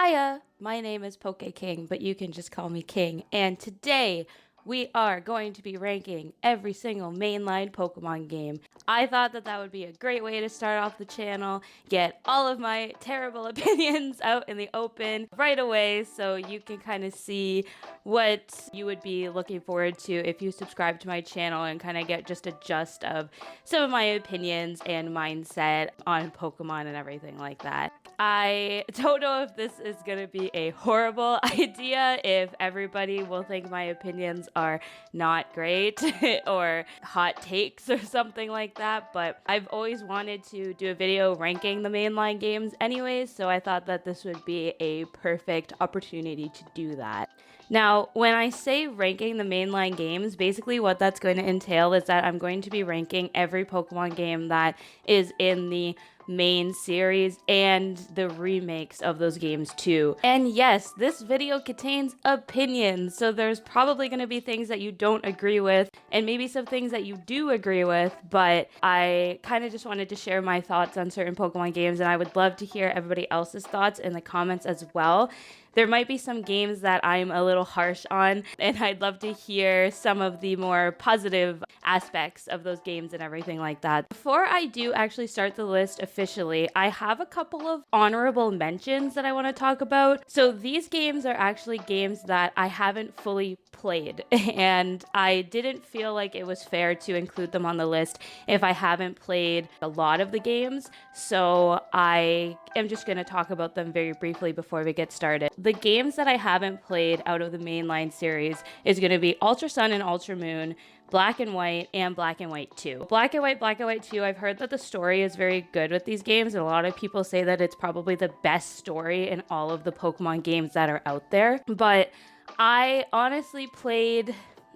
Hiya, my name is Poke King, but you can just call me King, and today we are going to be ranking every single mainline Pokemon game. I thought that would be a great way to start off the channel, get all of my terrible opinions out in the open right away so you can kind of see what you would be looking forward to if you subscribe to my channel and kind of get just a gist of some of my opinions and mindset on Pokemon and everything like that. I don't know if this is going to be a horrible idea, if everybody will think my opinions are not great or hot takes or something like that, but I've always wanted to do a video ranking the mainline games anyways, so I thought that this would be a perfect opportunity to do that. Now, when I say ranking the mainline games, basically what that's going to entail is that I'm going to be ranking every Pokemon game that is in the main series and the remakes of those games too. And yes, this video contains opinions, so there's probably going to be things that you don't agree with and maybe some things that you do agree with, but I kind of just wanted to share my thoughts on certain Pokemon games, and I would love to hear everybody else's thoughts in the comments as well. There might be some games that I'm a little harsh on, and I'd love to hear some of the more positive aspects of those games and everything like that. Before I do actually start the list officially, I have a couple of honorable mentions that I want to talk about. So these games are actually games that I haven't fully played, and I didn't feel like it was fair to include them on the list if I haven't played a lot of the games. So I am just going to talk about them very briefly before we get started. The games that I haven't played out of the mainline series is going to be Ultra Sun and Ultra Moon, Black and White, and Black and White 2. Black and White 2, I've heard that the story is very good with these games, and a lot of people say that it's probably the best story in all of the Pokemon games that are out there. But I honestly played,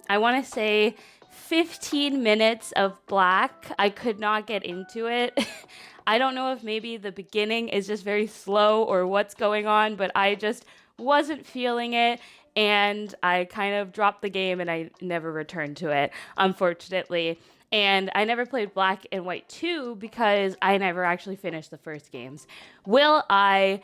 I want to say, 15 minutes of Black. I could not get into it. I don't know if maybe the beginning is just very slow or what's going on, but I just wasn't feeling it, and I kind of dropped the game and I never returned to it, unfortunately. And I never played Black and White 2 because I never actually finished the first games. Will I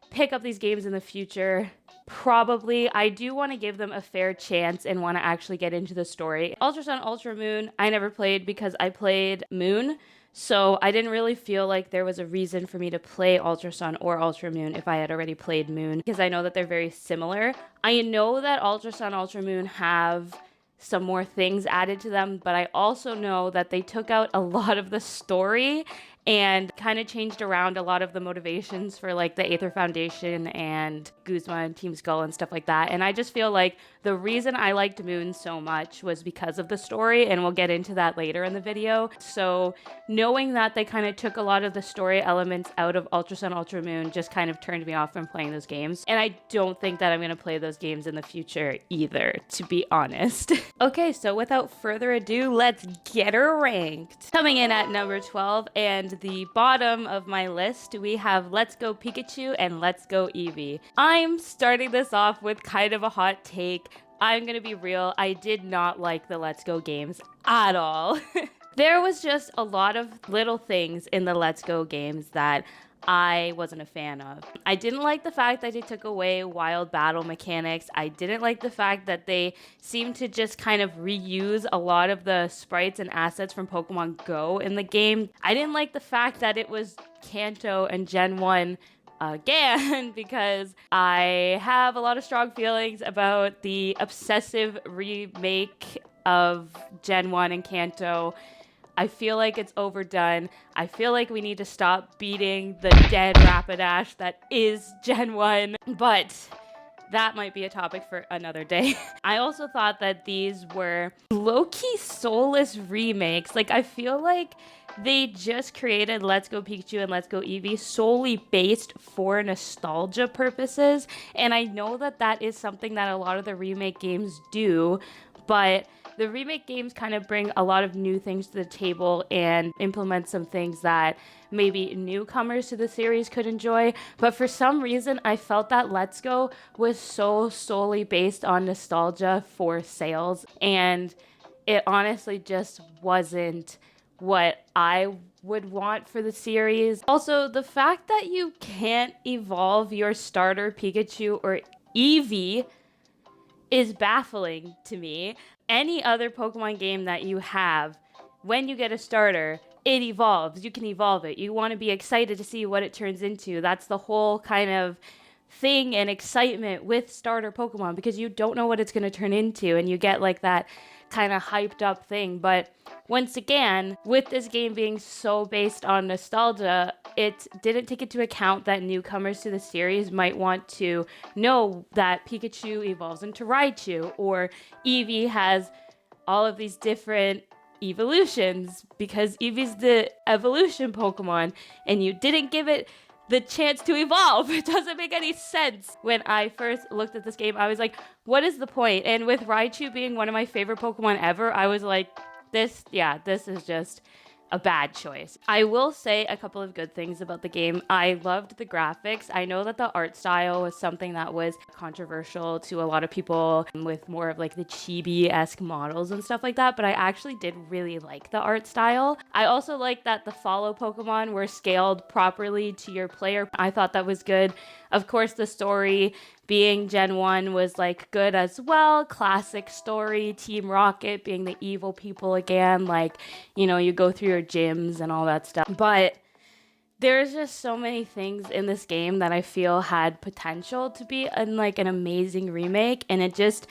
pick up these games in the future? Probably. I do want to give them a fair chance and want to actually get into the story. Ultra Sun, Ultra Moon, I never played because I played Moon. So I didn't really feel like there was a reason for me to play Ultra Sun or Ultra Moon if I had already played Moon, because I know that they're very similar. I know that Ultra Sun, Ultra Moon have some more things added to them, but I also know that they took out a lot of the story and kind of changed around a lot of the motivations for like the Aether Foundation and Guzma and Team Skull and stuff like that. And I just feel like the reason I liked Moon so much was because of the story, and we'll get into that later in the video. So knowing that they kind of took a lot of the story elements out of Ultra Sun, Ultra Moon just kind of turned me off from playing those games. And I don't think that I'm going to play those games in the future either, to be honest. Okay, so without further ado, let's get her ranked. Coming in at number 12 and the bottom of my list, we have Let's Go Pikachu and Let's Go Eevee. I'm starting this off with kind of a hot take. I'm gonna be real, I did not like the Let's Go games at all. There was just a lot of little things in the Let's Go games that I wasn't a fan of. I didn't like the fact that they took away wild battle mechanics. I didn't like the fact that they seemed to just kind of reuse a lot of the sprites and assets from Pokemon Go in the game. I didn't like the fact that it was Kanto and Gen 1 again, because I have a lot of strong feelings about the obsessive remake of Gen 1 and Kanto. I feel like it's overdone. I feel like we need to stop beating the dead Rapidash that is Gen 1, but that might be a topic for another day. I also thought that these were low-key soulless remakes. Like, I feel like they just created Let's Go Pikachu and Let's Go Eevee solely based for nostalgia purposes, and I know that that is something that a lot of the remake games do, but the remake games kind of bring a lot of new things to the table and implement some things that maybe newcomers to the series could enjoy. But for some reason, I felt that Let's Go was so solely based on nostalgia for sales, and it honestly just wasn't what I would want for the series. Also, the fact that you can't evolve your starter Pikachu or Eevee is baffling to me. Any other Pokemon game that you have, when you get a starter, it evolves. You can evolve it. You want to be excited to see what it turns into. That's the whole kind of thing and excitement with starter Pokemon, because you don't know what it's going to turn into, and you get like that kind of hyped up thing. But once again, with this game being so based on nostalgia, it didn't take into account that newcomers to the series might want to know that Pikachu evolves into Raichu, or Eevee has all of these different evolutions, because Eevee's the evolution Pokemon, and you didn't give it the chance to evolve. It doesn't make any sense. When I first looked at this game, I was like, what is the point? And with Raichu being one of my favorite Pokemon ever, I was like, this is just a bad choice. I will say a couple of good things about the game. I loved the graphics. I know that the art style was something that was controversial to a lot of people with more of like the chibi-esque models and stuff like that, but I actually did really like the art style. I also like that the follow Pokemon were scaled properly to your player. I thought that was good. Of course, the story being Gen 1 was like good as well. Classic story, Team Rocket being the evil people again, like, you know, you go through your gyms and all that stuff. But there's just so many things in this game that I feel had potential to be like an amazing remake, and it just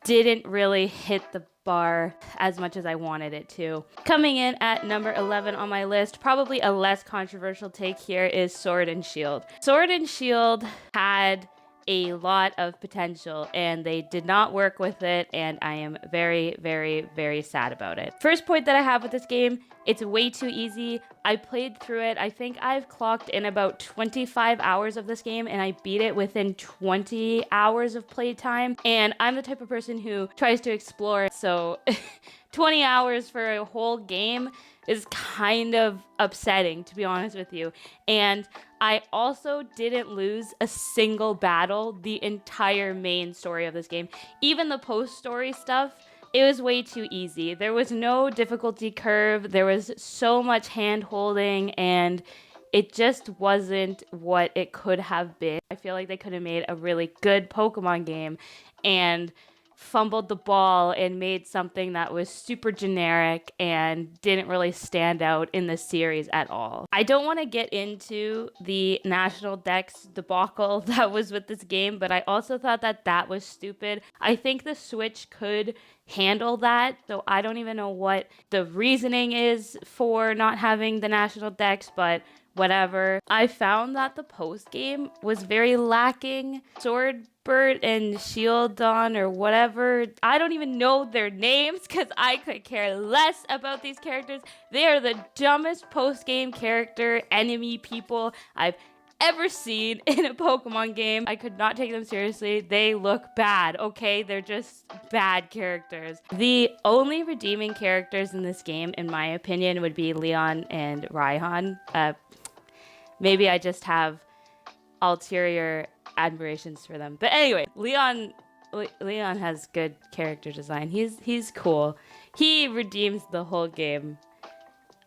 didn't really hit the bar as much as I wanted it to. Coming in at number 11 on my list, probably a less controversial take here, is Sword and Shield. Sword and Shield had a lot of potential, and they did not work with it, and I am very, very, very sad about it. First point that I have with this game, it's way too easy. I played through it. I think I've clocked in about 25 hours of this game, and I beat it within 20 hours of playtime. And I'm the type of person who tries to explore, so 20 hours for a whole game is kind of upsetting, to be honest with you. And I also didn't lose a single battle the entire main story of this game. Even the post-story stuff, it was way too easy. There was no difficulty curve. There was so much hand-holding, and it just wasn't what it could have been. I feel like they could have made a really good Pokemon game and fumbled the ball and made something that was super generic and didn't really stand out in the series at all. I don't want to get into the National Dex debacle that was with this game, but I also thought that that was stupid. I think the Switch could handle that, so I don't even know what the reasoning is for not having the National Dex, but whatever. I found that the post game was very lacking. Swordbert and Shieldon or whatever, I don't even know their names because I could care less about these characters. They are the dumbest post game character enemy people I've ever seen in a Pokemon game. I could not take them seriously. They look bad, okay? They're just bad characters. The only redeeming characters in this game, in my opinion, would be Leon and Raihan. Maybe I just have ulterior admirations for them. But anyway, Leon has good character design. He's cool. He redeems the whole game.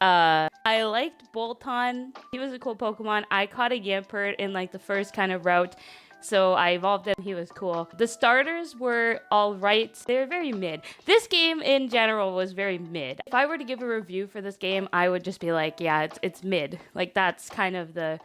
I liked Bolton. He was a cool Pokemon. I caught a Yampert in like the first kind of route, so I evolved him. He was cool. The starters were all right. They were very mid. This game in general was very mid. If I were to give a review for this game, I would just be like, yeah, it's mid. Like, that's kind of the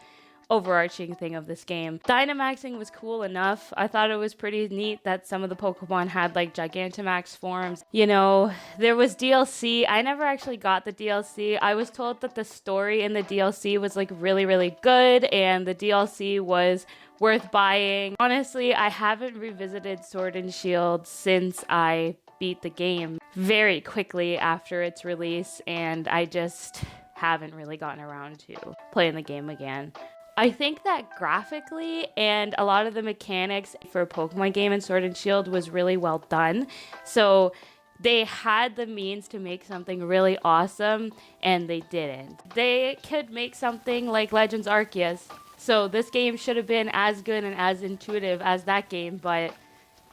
overarching thing of this game. Dynamaxing was cool enough. I thought it was pretty neat that some of the Pokemon had like Gigantamax forms. You know, there was DLC. I never actually got the DLC. I was told that the story in the DLC was like really, really good, and the DLC was worth buying. Honestly, I haven't revisited Sword and Shield since I beat the game very quickly after its release, and I just haven't really gotten around to playing the game again. I think that graphically and a lot of the mechanics for a Pokemon game in Sword and Shield was really well done. So they had the means to make something really awesome, and they didn't. They could make something like Legends Arceus. So this game should have been as good and as intuitive as that game, but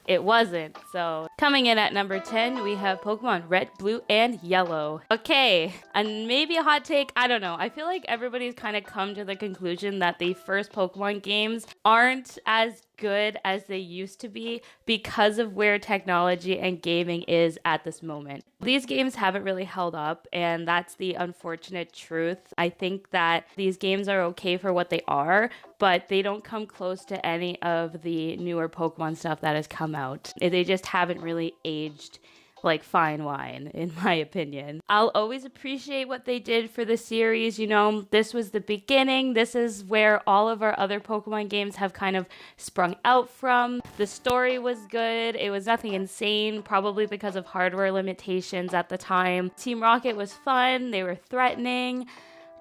it wasn't. So coming in at number 10, we have Pokemon Red, Blue, and Yellow. Okay, and maybe a hot take, I don't know. I feel like everybody's kind of come to the conclusion that the first Pokemon games aren't as good as they used to be because of where technology and gaming is at this moment. These games haven't really held up, and that's the unfortunate truth. I think that these games are okay for what they are, but they don't come close to any of the newer Pokemon stuff that has come out. They just haven't really aged like fine wine, in my opinion. I'll always appreciate what they did for the series. You know, this was the beginning. This is where all of our other Pokemon games have kind of sprung out from. The story was good. It was nothing insane, probably because of hardware limitations at the time. Team Rocket was fun. They were threatening.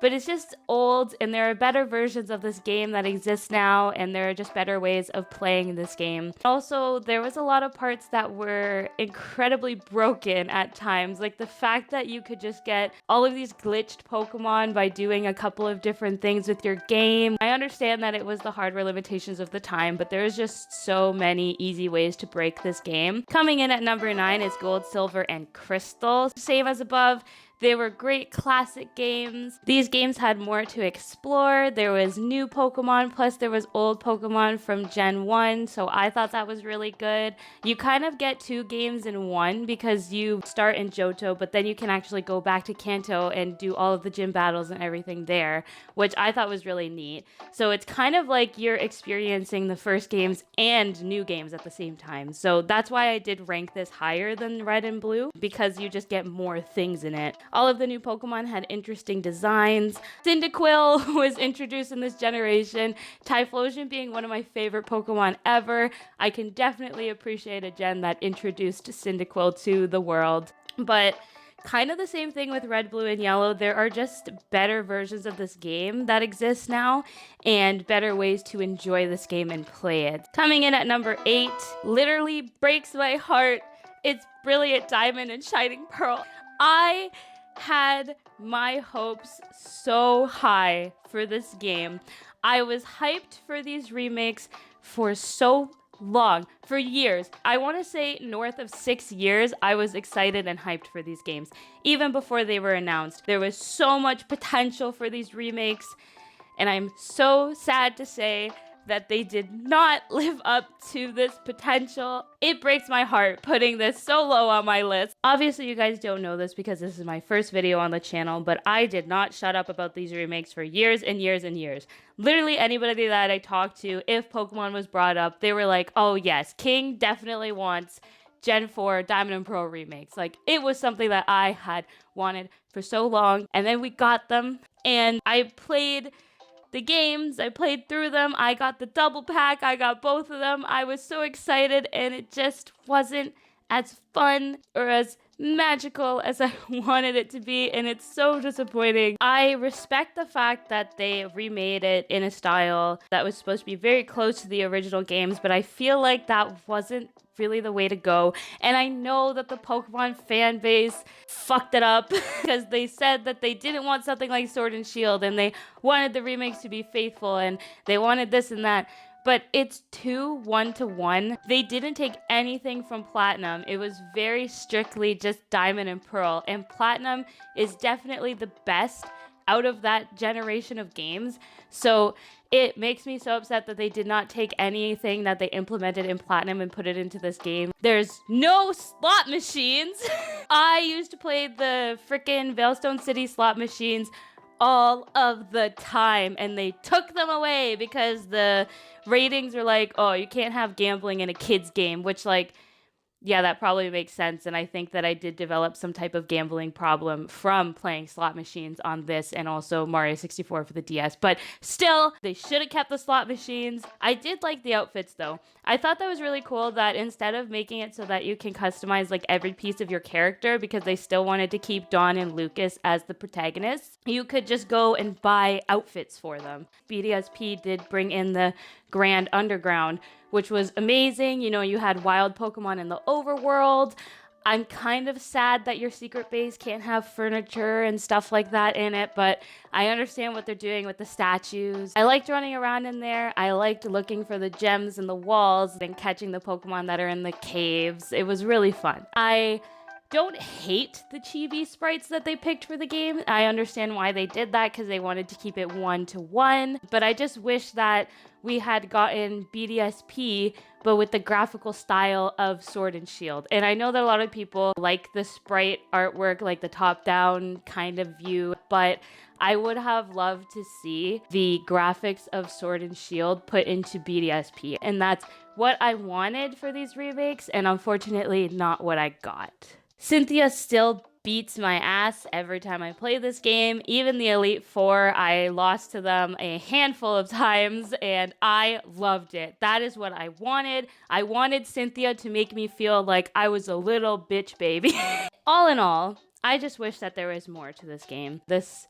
But it's just old, and there are better versions of this game that exist now, and there are just better ways of playing this game. Also, there was a lot of parts that were incredibly broken at times, like the fact that you could just get all of these glitched Pokemon by doing a couple of different things with your game. I understand that it was the hardware limitations of the time, but there's just so many easy ways to break this game. Coming in at number 9 is Gold, Silver, and Crystal. Same as above. They were great classic games. These games had more to explore. There was new Pokemon, plus there was old Pokemon from Gen 1, so I thought that was really good. You kind of get 2 games in one because you start in Johto, but then you can actually go back to Kanto and do all of the gym battles and everything there, which I thought was really neat. So it's kind of like you're experiencing the first games and new games at the same time. So that's why I did rank this higher than Red and Blue, because you just get more things in it. All of the new Pokemon had interesting designs. Cyndaquil was introduced in this generation. Typhlosion being one of my favorite Pokemon ever. I can definitely appreciate a gen that introduced Cyndaquil to the world. But kind of the same thing with Red, Blue, and Yellow. There are just better versions of this game that exist now, and better ways to enjoy this game and play it. Coming in at number 8, literally breaks my heart. It's Brilliant Diamond and Shining Pearl. I had my hopes so high for this game. I was hyped for these remakes for so long, for years. I want to say north of 6 years, I was excited and hyped for these games. Even before they were announced, there was so much potential for these remakes, and I'm so sad to say that they did not live up to this potential. It breaks my heart putting this so low on my list. Obviously, you guys don't know this because this is my first video on the channel, but I did not shut up about these remakes for years and years and years. Literally anybody that I talked to, if Pokemon was brought up, they were like, oh yes, King definitely wants Gen 4 Diamond and Pearl remakes. Like, it was something that I had wanted for so long, and then we got them, and I played the games, I played through them, I got the double pack, I got both of them, I was so excited, and it just wasn't as fun or as magical as I wanted it to be, and it's so disappointing. I respect the fact that they remade it in a style that was supposed to be very close to the original games, but I feel like that wasn't really the way to go. And I know that the Pokemon fan base fucked it up because they said that they didn't want something like Sword and Shield, and they wanted the remakes to be faithful, and they wanted this and that. But it's too one-to-one. They didn't take anything from Platinum. It was very strictly just Diamond and Pearl. And Platinum is definitely the best out of that generation of games. So it makes me so upset that they did not take anything that they implemented in Platinum and put it into this game. There's no slot machines. I used to play the frickin' Veilstone City slot machines all of the time, and they took them away because the ratings were like, oh, you can't have gambling in a kid's game, which, like, yeah, that probably makes sense. And I think that I did develop some type of gambling problem from playing slot machines on this, and also Mario 64 for the DS. But still, they should have kept the slot machines. I did like the outfits, though. I thought that was really cool that instead of making it so that you can customize like every piece of your character, because they still wanted to keep Dawn and Lucas as the protagonists, you could just go and buy outfits for them. BDSP did bring in the Grand Underground, which was amazing. You know, you had wild Pokemon in the overworld. I'm kind of sad that your secret base can't have furniture and stuff like that in it, but I understand what they're doing with the statues. I liked running around in there. I liked looking for the gems in the walls and catching the Pokemon that are in the caves. It was really fun. I don't hate the chibi sprites that they picked for the game. I understand why they did that because they wanted to keep it 1-to-1, but I just wish that we had gotten BDSP but with the graphical style of Sword and Shield. And I know that a lot of people like the sprite artwork, like the top-down kind of view, but I would have loved to see the graphics of Sword and Shield put into BDSP. And that's what I wanted for these remakes, and unfortunately not what I got. Cynthia still beats my ass every time I play this game. Even the Elite Four, I lost to them a handful of times, and I loved it. That is what I wanted. I wanted Cynthia to make me feel like I was a little bitch baby. All in all, I just wish that there was more to this game. This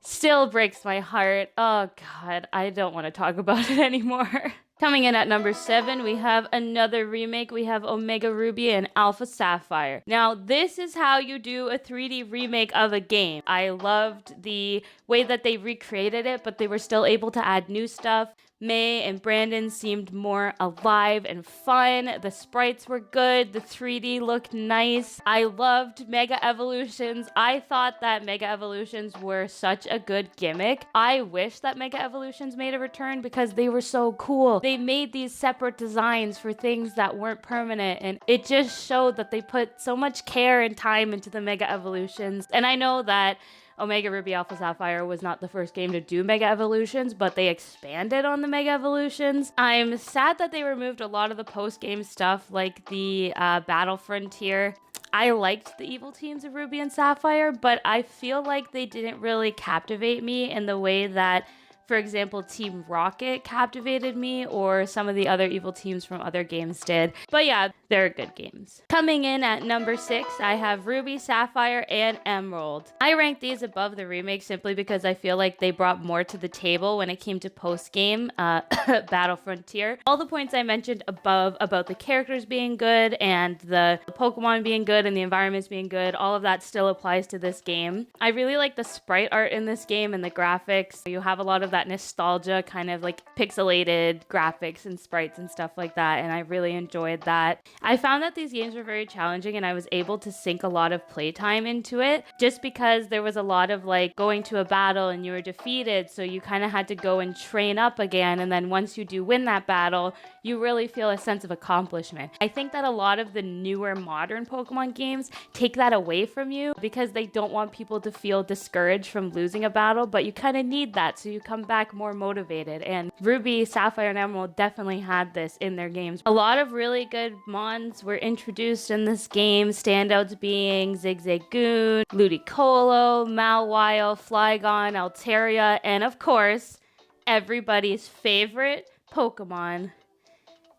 still breaks my heart. Oh god, I don't want to talk about it anymore. Coming in at number 7, we have another remake. We have Omega Ruby and Alpha Sapphire. Now, this is how you do a 3D remake of a game. I loved the way that they recreated it, but they were still able to add new stuff. May and Brandon seemed more alive and fun. The sprites were good. The 3D looked nice. I loved Mega Evolutions. I thought that Mega Evolutions were such a good gimmick. I wish that Mega Evolutions made a return because they were so cool. They made these separate designs for things that weren't permanent, and it just showed that they put so much care and time into the Mega Evolutions. And I know that Omega Ruby Alpha Sapphire was not the first game to do Mega Evolutions, but they expanded on the Mega Evolutions. I'm sad that they removed a lot of the post-game stuff, like the Battle Frontier. I liked the evil teams of Ruby and Sapphire, but I feel like they didn't really captivate me in the way that, for example, Team Rocket captivated me, or some of the other evil teams from other games did. But yeah, they're good games. Coming in at number 6, I have Ruby, Sapphire, and Emerald. I rank these above the remake simply because I feel like they brought more to the table when it came to post-game Battle Frontier. All the points I mentioned above about the characters being good and the Pokemon being good and the environments being good, all of that still applies to this game. I really like the sprite art in this game and the graphics. You have a lot of that nostalgia, kind of like pixelated graphics and sprites and stuff like that, and I really enjoyed that. I found that these games were very challenging, and I was able to sink a lot of playtime into it just because there was a lot of like going to a battle and you were defeated, so you kind of had to go and train up again, and then once you do win that battle, you really feel a sense of accomplishment. I think that a lot of the newer modern Pokemon games take that away from you because they don't want people to feel discouraged from losing a battle, but you kind of need that so you come back more motivated, and Ruby, Sapphire, and Emerald definitely had this in their games. A lot of really good mons were introduced in this game, standouts being Zigzagoon, Ludicolo, Mawile, Flygon, Altaria, and of course, everybody's favorite Pokemon,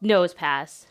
Nosepass.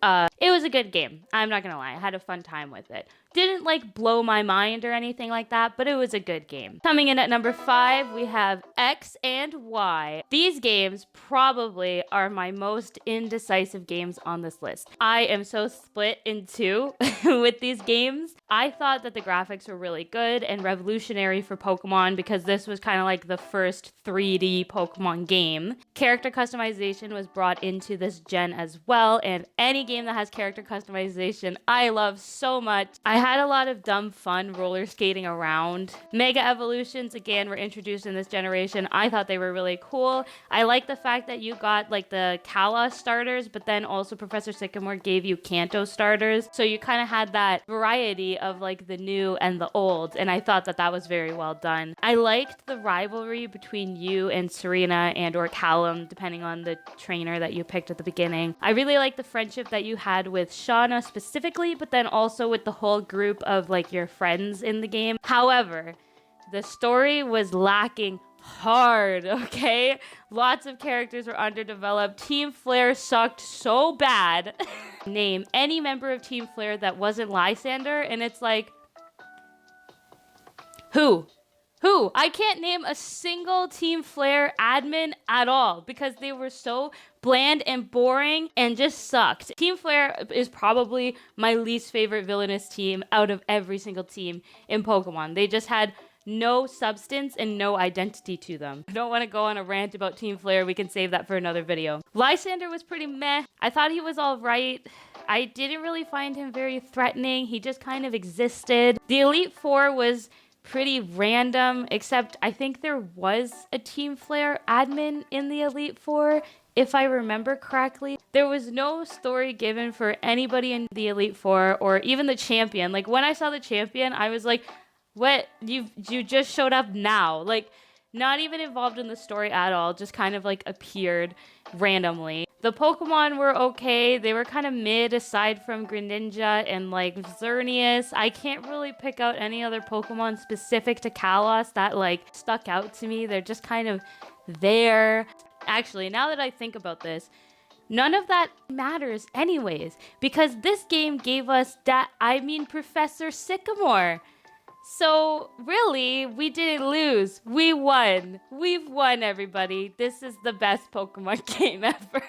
It was a good game. I'm not gonna lie. I had a fun time with it. Didn't like blow my mind or anything like that, but it was a good game. Coming in at number 5, we have X and Y. These games probably are my most indecisive games on this list. I am so split in two with these games. I thought that the graphics were really good and revolutionary for Pokemon because this was kind of like the first 3D Pokemon game. Character customization was brought into this gen as well, and any game that has character customization, I love so much. I had a lot of dumb fun roller skating around. Mega Evolutions, again, were introduced in this generation. I thought they were really cool. I like the fact that you got like the Kalos starters, but then also Professor Sycamore gave you Kanto starters. So you kind of had that variety of like the new and the old, and I thought that that was very well done. I liked the rivalry between you and Serena and or Callum, depending on the trainer that you picked at the beginning. I really liked the friendship that you had with Shauna specifically, but then also with the whole group of like your friends in the game. However, the story was lacking hard, okay? Lots of characters were underdeveloped. Team Flare sucked so bad. Name any member of Team Flare that wasn't Lysander, and it's like, who? Who? I can't name a single Team Flare admin at all because they were so bland and boring and just sucked. Team Flare is probably my least favorite villainous team out of every single team in Pokemon. They just had no substance and no identity to them. I don't want to go on a rant about Team Flare. We can save that for another video. Lysander was pretty meh. I thought he was all right. I didn't really find him very threatening. He just kind of existed. The Elite Four was pretty random, except I think there was a Team Flare admin in the Elite Four, if I remember correctly. There was no story given for anybody in the Elite Four or even the champion. Like, when I saw the champion, I was like, what? You just showed up now. Like, not even involved in the story at all, just kind of like appeared randomly. The Pokemon were okay. They were kind of mid aside from Greninja and like Xerneas. I can't really pick out any other Pokemon specific to Kalos that like stuck out to me. They're just kind of there. Actually, now that I think about this, none of that matters anyways, because this game gave us Professor Sycamore. So really, we didn't lose. We won. We've won, everybody. This is the best Pokemon game ever.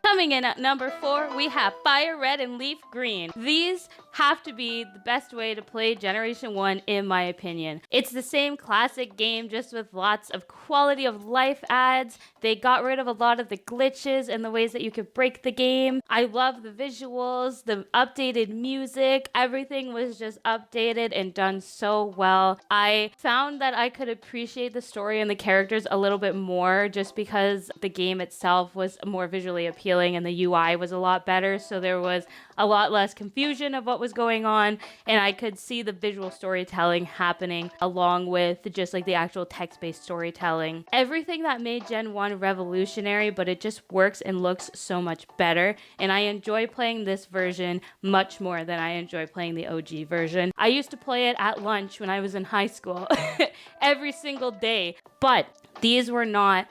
Coming in at number 4, we have Fire Red and Leaf Green. These have to be the best way to play Generation 1 in my opinion. It's the same classic game, just with lots of quality of life adds. They got rid of a lot of the glitches and the ways that you could break the game. I love the visuals, the updated music. Everything was just updated and done so well. I found that I could appreciate the story and the characters a little bit more just because the game itself was more visually appealing and the UI was a lot better, so there was a lot less confusion of what was going on, and I could see the visual storytelling happening along with just like the actual text-based storytelling. Everything that made Gen 1 revolutionary, but it just works and looks so much better, and I enjoy playing this version much more than I enjoy playing the OG version. I used to play it at lunch when I was in high school every single day, but these were not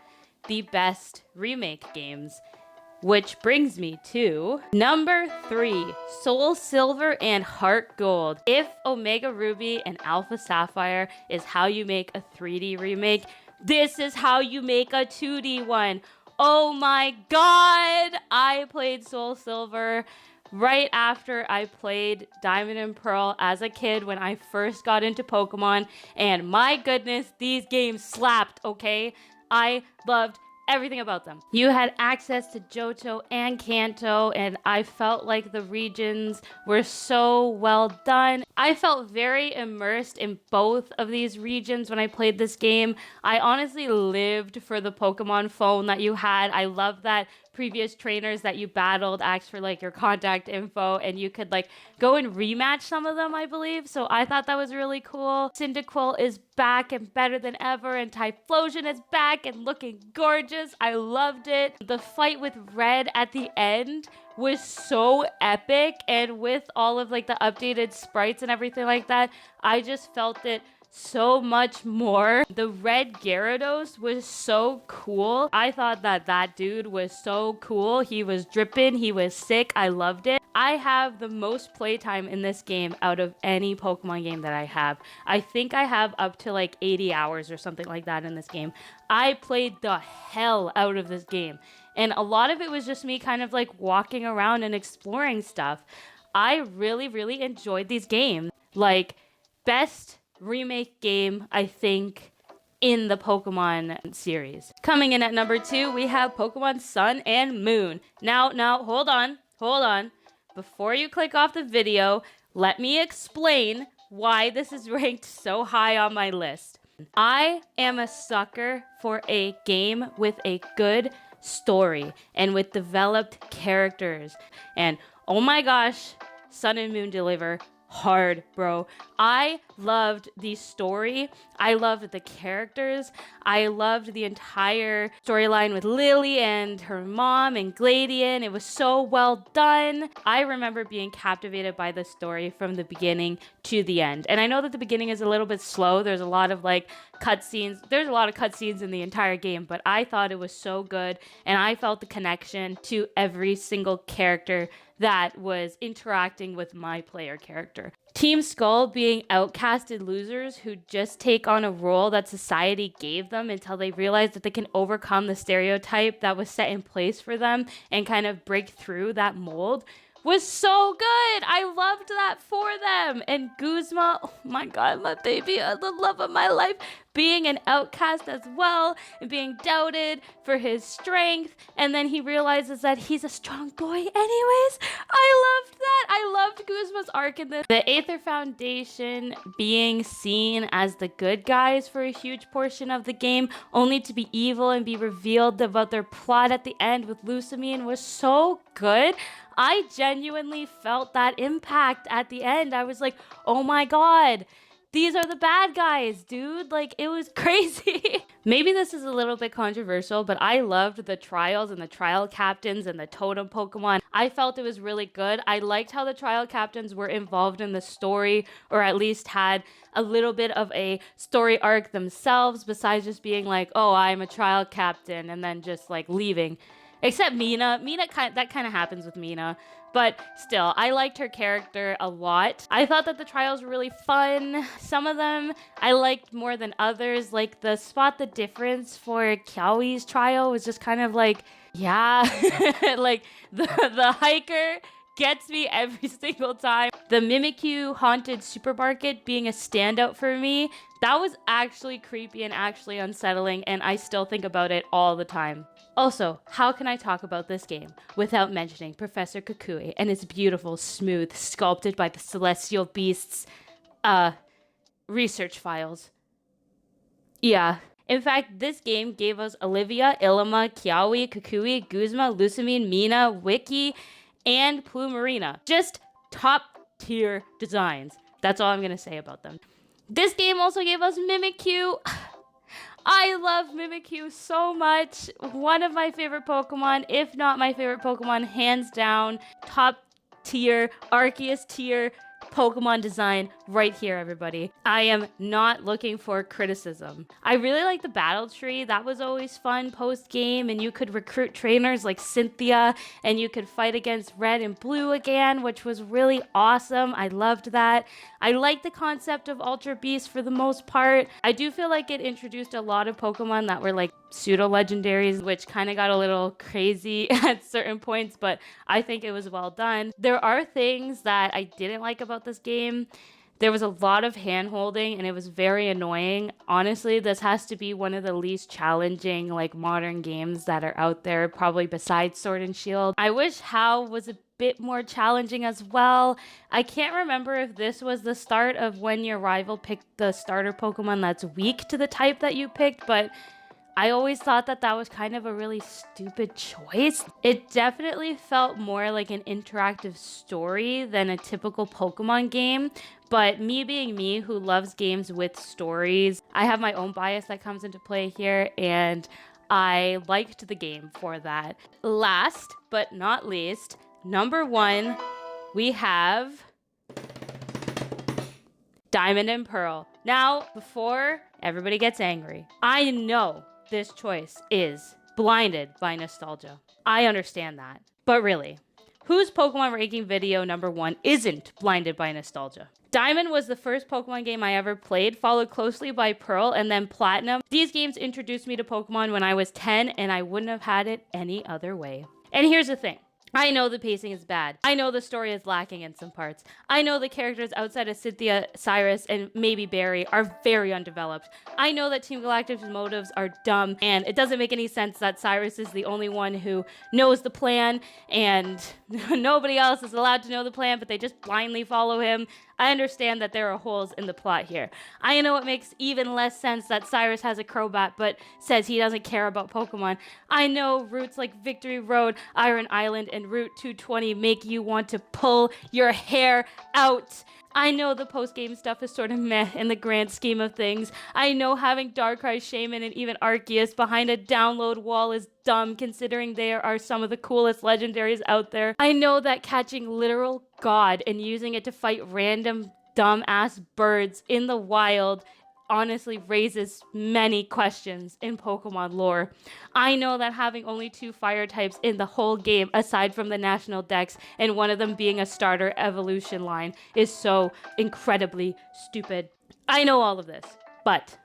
the best remake games. Which brings me to number 3, Soul Silver and Heart Gold. If Omega Ruby and Alpha Sapphire is how you make a 3D remake, this is how you make a 2D one. Oh my god! I played Soul Silver right after I played Diamond and Pearl as a kid when I first got into Pokemon, and my goodness, these games slapped, okay? I loved everything about them. You had access to Johto and Kanto, and I felt like the regions were so well done. I felt very immersed in both of these regions when I played this game. I honestly lived for the Pokemon phone that you had. I love that previous trainers that you battled asked for like your contact info, and you could like go and rematch some of them, I believe. So I thought that was really cool. Cyndaquil is back and better than ever, and Typhlosion is back and looking gorgeous. I loved it. The fight with Red at the end was so epic, and with all of like the updated sprites and everything like that, I just felt it so much more. The red Gyarados was so cool. I thought that dude was so cool. He was dripping. He was sick. I loved it. I have the most playtime in this game out of any Pokemon game that I have. I think I have up to like 80 hours or something like that in this game. I played the hell out of this game. And a lot of it was just me kind of like walking around and exploring stuff. I really, really enjoyed these games. Like, best remake game, I think, in the Pokemon series. Coming in at number 2, we have Pokemon Sun and Moon. Now, hold on. Before you click off the video, let me explain why this is ranked so high on my list. I am a sucker for a game with a good story and with developed characters. And oh my gosh, Sun and Moon deliver hard, bro. I loved the story. I loved the characters. I loved the entire storyline with Lily and her mom and Gladian. It was so well done. I remember being captivated by the story from the beginning to the end. And I know that the beginning is a little bit slow. There's a lot of like cutscenes. There's a lot of cutscenes in the entire game, but I thought it was so good, and I felt the connection to every single character that was interacting with my player character. Team Skull being outcasted losers who just take on a role that society gave them until they realize that they can overcome the stereotype that was set in place for them and kind of break through that mold was so good. I loved that for them. And Guzma, oh my God, my baby, the love of my life, being an outcast as well and being doubted for his strength. And then he realizes that he's a strong boy anyways. I loved that. I loved Guzma's arc in this. The Aether Foundation being seen as the good guys for a huge portion of the game, only to be evil and be revealed about their plot at the end with Lusamine was so good. I genuinely felt that impact at the end. I was like, oh my God, these are the bad guys, dude. Like, it was crazy. Maybe this is a little bit controversial, but I loved the trials and the trial captains and the totem Pokemon. I felt it was really good. I liked how the trial captains were involved in the story, or at least had a little bit of a story arc themselves, besides just being like, oh, I'm a trial captain, and then just like leaving. Except Mina. That kind of happens with Mina. But still, I liked her character a lot. I thought that the trials were really fun. Some of them I liked more than others. Like the Spot the Difference for Kiawe's trial was just kind of like, yeah. Like the hiker gets me every single time. The Mimikyu Haunted Supermarket being a standout for me, that was actually creepy and actually unsettling, and I still think about it all the time. Also, how can I talk about this game without mentioning Professor Kukui and his beautiful, smooth, sculpted by the celestial beasts, research files? Yeah. In fact, this game gave us Olivia, Ilima, Kiawe, Kukui, Guzma, Lusamine, Mina, Wiki, and Plumerina. Just top tier designs. That's all I'm gonna say about them. This game also gave us Mimikyu. I love Mimikyu so much. One of my favorite Pokemon, if not my favorite Pokemon, hands down. Top tier, Arceus tier Pokemon design right here, everybody. I am not looking for criticism. I really like the battle tree. That was always fun post-game, and you could recruit trainers like Cynthia, and you could fight against Red and Blue again, which was really awesome. I loved that. I like the concept of Ultra Beast for the most part. I do feel like it introduced a lot of Pokemon that were like pseudo-legendaries, which kind of got a little crazy at certain points, but I think it was well done. There are things that I didn't like about this game. There was a lot of hand-holding, and it was very annoying. Honestly, this has to be one of the least challenging, like, modern games that are out there, probably besides Sword and Shield. I wish How was a bit more challenging as well. I can't remember if this was the start of when your rival picked the starter Pokemon that's weak to the type that you picked, but I always thought that that was kind of a really stupid choice. It definitely felt more like an interactive story than a typical Pokemon game. But me being me, who loves games with stories, I have my own bias that comes into play here, and I liked the game for that. Last but not least, number 1, we have Diamond and Pearl. Now, before everybody gets angry, I know this choice is blinded by nostalgia. I understand that. But really, whose Pokemon ranking video number 1 isn't blinded by nostalgia? Diamond was the first Pokemon game I ever played, followed closely by Pearl and then Platinum. These games introduced me to Pokemon when I was 10, and I wouldn't have had it any other way. And here's the thing. I know the pacing is bad. I know the story is lacking in some parts. I know the characters outside of Cynthia, Cyrus, and maybe Barry are very undeveloped. I know that Team Galactic's motives are dumb, and it doesn't make any sense that Cyrus is the only one who knows the plan, and nobody else is allowed to know the plan, but they just blindly follow him. I understand that there are holes in the plot here. I know it makes even less sense that Cyrus has a Crobat but says he doesn't care about Pokemon. I know routes like Victory Road, Iron Island, and Route 220 make you want to pull your hair out. I know the post-game stuff is sort of meh in the grand scheme of things. I know having Darkrai, Shaman, and even Arceus behind a download wall is dumb considering they are some of the coolest legendaries out there. I know that catching literal God and using it to fight random dumb-ass birds in the wild honestly raises many questions in Pokemon lore. I know that having only 2 fire types in the whole game, aside from the national dex, and one of them being a starter evolution line, is so incredibly stupid. I know all of this, but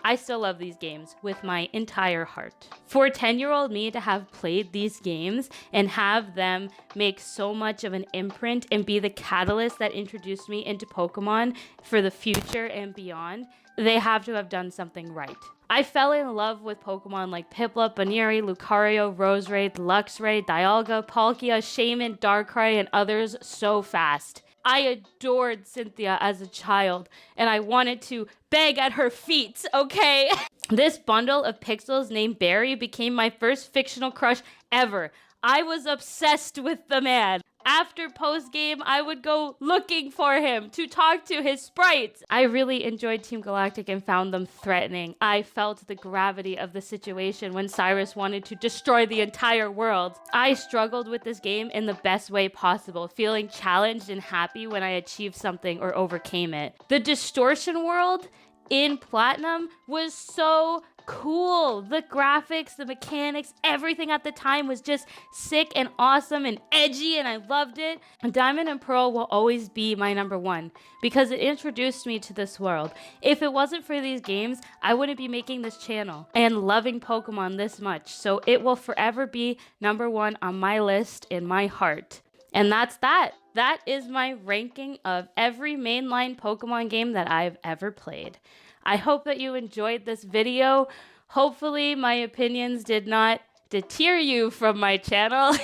I still love these games with my entire heart. For 10-year-old me to have played these games and have them make so much of an imprint and be the catalyst that introduced me into Pokemon for the future and beyond, they have to have done something right. I fell in love with Pokemon like Piplup, Baneri, Lucario, Roserade, Luxray, Dialga, Palkia, Shaman, Darkrai, and others so fast. I adored Cynthia as a child, and I wanted to beg at her feet, okay? This bundle of pixels named Barry became my first fictional crush ever. I was obsessed with the man. After post-game, I would go looking for him to talk to his sprites. I really enjoyed Team Galactic and found them threatening. I felt the gravity of the situation when Cyrus wanted to destroy the entire world. I struggled with this game in the best way possible, feeling challenged and happy when I achieved something or overcame it. The distortion world in Platinum was so cool. The graphics, the mechanics, everything at the time was just sick and awesome and edgy, and I loved it. Diamond and Pearl will always be my number 1 because it introduced me to this world. If it wasn't for these games, I wouldn't be making this channel and loving Pokemon this much. So it will forever be number 1 on my list in my heart. And that's that. That is my ranking of every mainline Pokemon game that I've ever played. I hope that you enjoyed this video. Hopefully my opinions did not deter you from my channel,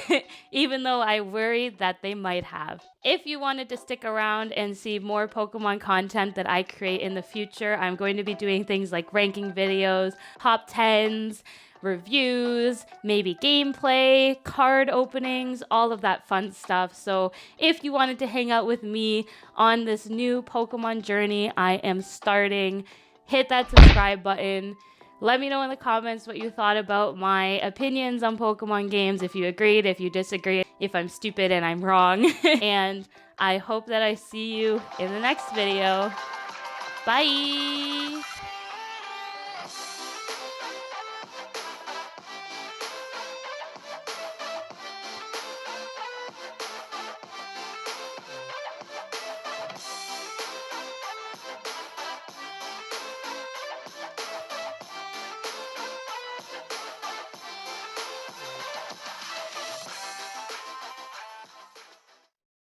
even though I worried that they might have. If you wanted to stick around and see more Pokemon content that I create in the future, I'm going to be doing things like ranking videos, top 10s, reviews, maybe gameplay, card openings, all of that fun stuff. So if you wanted to hang out with me on this new Pokemon journey I am starting, hit that subscribe button. Let me know in the comments what you thought about my opinions on Pokemon games, if you agreed, if you disagreed, if I'm stupid and I'm wrong. And I hope that I see you in the next video. Bye!